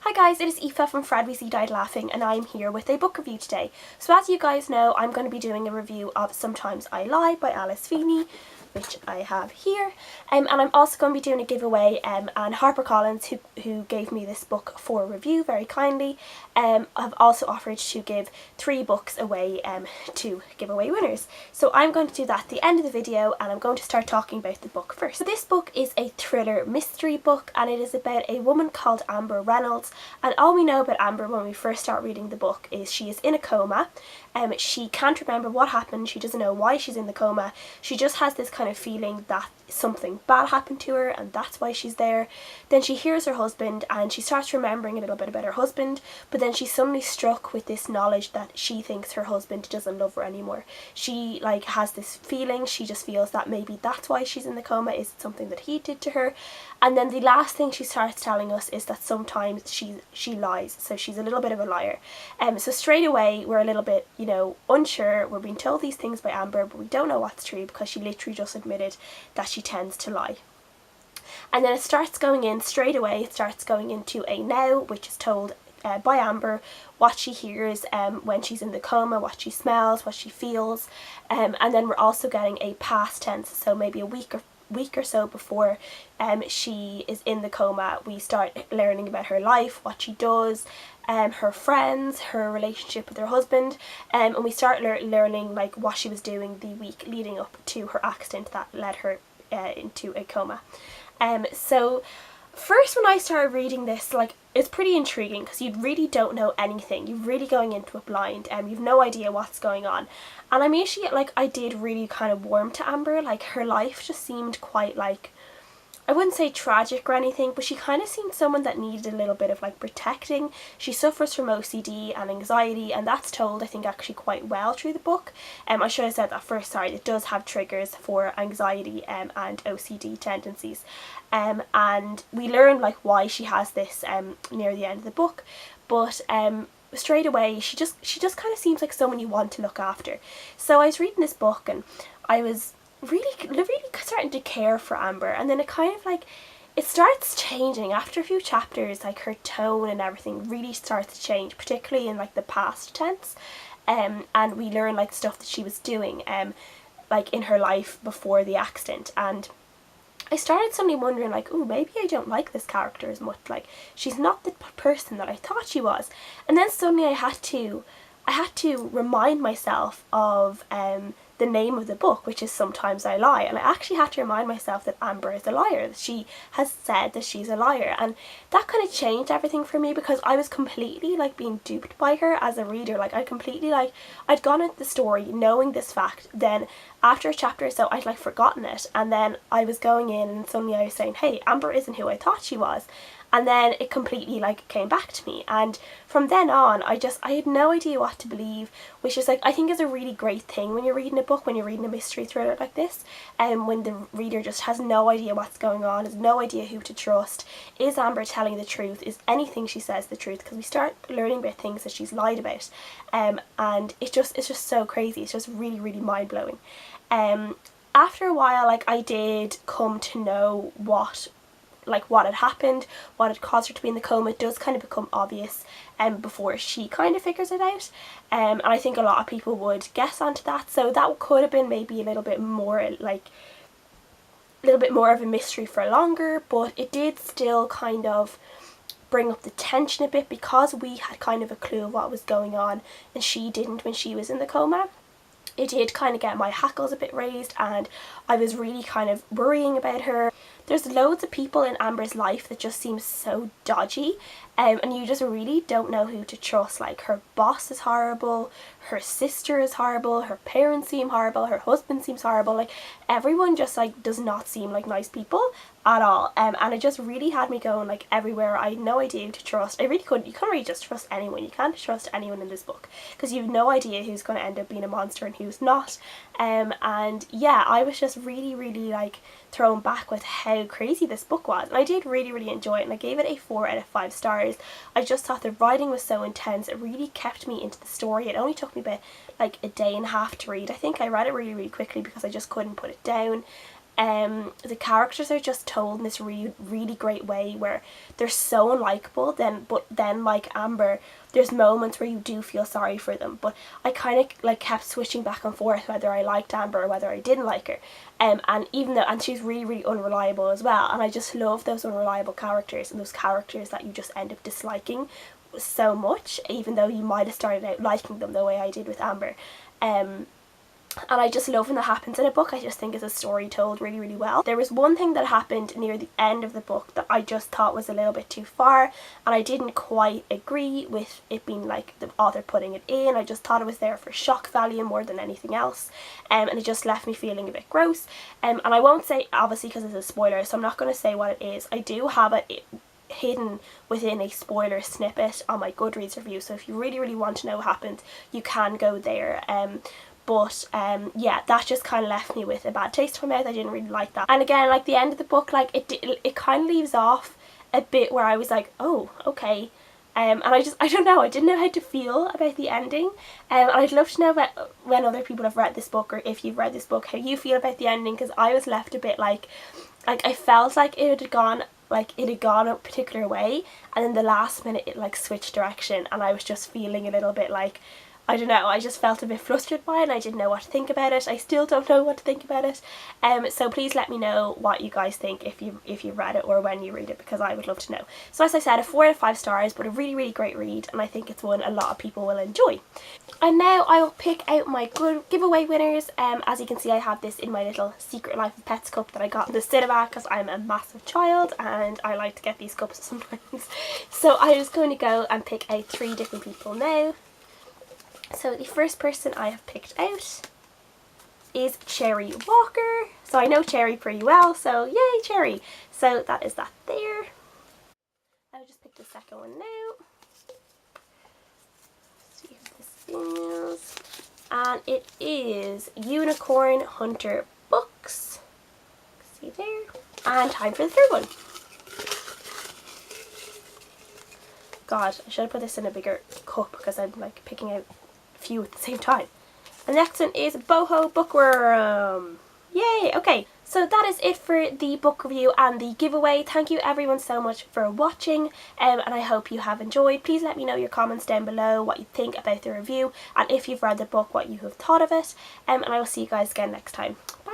Hi guys, it is Aoife from Fred Weasley Died Laughing and I'm here with a book review today. So as you guys know, I'm going to be doing a review of Sometimes I Lie by Alice Feeney, which I have here. And I'm also going to be doing a giveaway, and HarperCollins, who gave me this book for review very kindly, have also offered to give 3 books away to giveaway winners. So I'm going to do that at the end of the video, and I'm going to start talking about the book first. So this book is a thriller mystery book, and it is about a woman called Amber Reynolds. And all we know about Amber when we first start reading the book is she is in a coma. She can't remember what happened, she doesn't know why she's in the coma, she just has this kind of feeling that something bad happened to her and that's why she's there. Then she hears her husband and she starts remembering a little bit about her husband, but then she's suddenly struck with this knowledge that she thinks her husband doesn't love her anymore. She has this feeling, she just feels that maybe that's why she's in the coma, is it something that he did to her? And then the last thing she starts telling us is that sometimes she lies, so she's a little bit of a liar. So straight away we're a little bit, unsure. We're being told these things by Amber, but we don't know what's true because she literally just admitted that she tends to lie. And then it starts going in straight away, it starts going into a now, which is told by Amber, what she hears when she's in the coma, what she smells, what she feels, and then we're also getting a past tense, so maybe a week or so before she is in the coma, we start learning about her life, what she does, her friends, her relationship with her husband, and we start learning what she was doing the week leading up to her accident that led her into a coma. So first when I started reading this, it's pretty intriguing because you really don't know anything. You're really going into it blind and you've no idea what's going on. And I'm actually, I did really kind of warm to Amber. Her life just seemed quite I wouldn't say tragic or anything, but she kind of seemed someone that needed a little bit of protecting. She suffers from OCD and anxiety, and that's told I think actually quite well through the book. I should have said that first, sorry, it does have triggers for anxiety and OCD tendencies. And we learn why she has this near the end of the book, but straight away she just kind of seems like someone you want to look after. So I was reading this book and I was really starting to care for Amber, and then it kind of it starts changing after a few chapters. Her tone and everything really starts to change, particularly in the past tense, and we learn stuff that she was doing in her life before the accident. And I started suddenly wondering oh, maybe I don't like this character as much, she's not the person that I thought she was. And then suddenly I had to remind myself of the name of the book, which is Sometimes I Lie, and I actually had to remind myself that Amber is a liar, that she has said that she's a liar. And that kind of changed everything for me because I was completely being duped by her as a reader. I completely I'd gone into the story knowing this fact, then after a chapter or so I'd forgotten it, and then I was going in and suddenly I was saying, hey, Amber isn't who I thought she was. And then it completely came back to me, and from then on I had no idea what to believe, which is I think is a really great thing when you're reading a book, when you're reading a mystery thriller like this, and when the reader just has no idea what's going on, has no idea who to trust. Is Amber telling the truth? Is anything she says the truth? Because we start learning about things that she's lied about, and it's just so crazy. It's just really mind-blowing. After a while, I did come to know what had happened, what had caused her to be in the coma. It does kind of become obvious before she kind of figures it out, and I think a lot of people would guess onto that, so that could have been maybe a little bit more of a mystery for longer, but it did still kind of bring up the tension a bit because we had kind of a clue of what was going on and she didn't when she was in the coma. It did kind of get my hackles a bit raised and I was really kind of worrying about her. There's loads of people in Amber's life that just seem so dodgy, and you just really don't know who to trust. Her boss is horrible, her sister is horrible, her parents seem horrible, her husband seems horrible. Everyone just does not seem like nice people at all, and it just really had me going everywhere. I had no idea who to trust. You can't really just trust anyone. You can't trust anyone in this book because you've no idea who's going to end up being a monster and who's not. And yeah, I was just really thrown back with how crazy this book was, and I did really enjoy it, and I gave it a 4 out of 5 stars. I just thought the writing was so intense. It really kept me into the story. It only took me about a day and a half to read. I think I read it really quickly because I just couldn't put it down. The characters are just told in this really great way where they're so unlikable, but then like Amber, there's moments where you do feel sorry for them, but I kind of like kept switching back and forth whether I liked Amber or whether I didn't like her. And even though, and she's really unreliable as well, and I just love those unreliable characters and those characters that you just end up disliking so much, even though you might have started out liking them the way I did with Amber. And I just love when that happens in a book. I just think it's a story told really well. There was one thing that happened near the end of the book that I just thought was a little bit too far, and I didn't quite agree with it being like the author putting it in. I just thought it was there for shock value more than anything else, and it just left me feeling a bit gross. And I won't say, obviously, because it's a spoiler, so I'm not going to say what it is. I do have it hidden within a spoiler snippet on my Goodreads review, so if you really want to know what happened, you can go there. But yeah, that just kind of left me with a bad taste in my mouth. I didn't really like that. And again, like the end of the book, like it kind of leaves off a bit where I was like, oh, okay. And I don't know, I didn't know how to feel about the ending. And I'd love to know about when other people have read this book, or if you've read this book, how you feel about the ending, because I was left a bit like I felt like it had gone a particular way, and then the last minute it like switched direction, and I was just feeling a little bit like, I don't know, I just felt a bit flustered by it, and I didn't know what to think about it. I still don't know what to think about it. So please let me know what you guys think if you read it or when you read it, because I would love to know. So as I said, a 4 out of 5 stars, but a really great read, and I think it's one a lot of people will enjoy. And now I will pick out my good giveaway winners. As you can see, I have this in my little Secret Life of Pets cup that I got in the cinema because I'm a massive child and I like to get these cups sometimes. So I'm just going to go and pick out 3 different people now. So the first person I have picked out is Cherry Walker. So I know Cherry pretty well, so yay Cherry. So that is that there. I'll just pick the second one now. Let's see what this is. And it is Unicorn Hunter Books. See there. And time for the third one. God, I should have put this in a bigger cup because I'm like picking out few at the same time. The next one is Boho Bookworm. Yay! Okay, so that is it for the book review and the giveaway. Thank you everyone so much for watching, and I hope you have enjoyed. Please let me know your comments down below, what you think about the review, and if you've read the book, what you have thought of it, and I will see you guys again next time. Bye!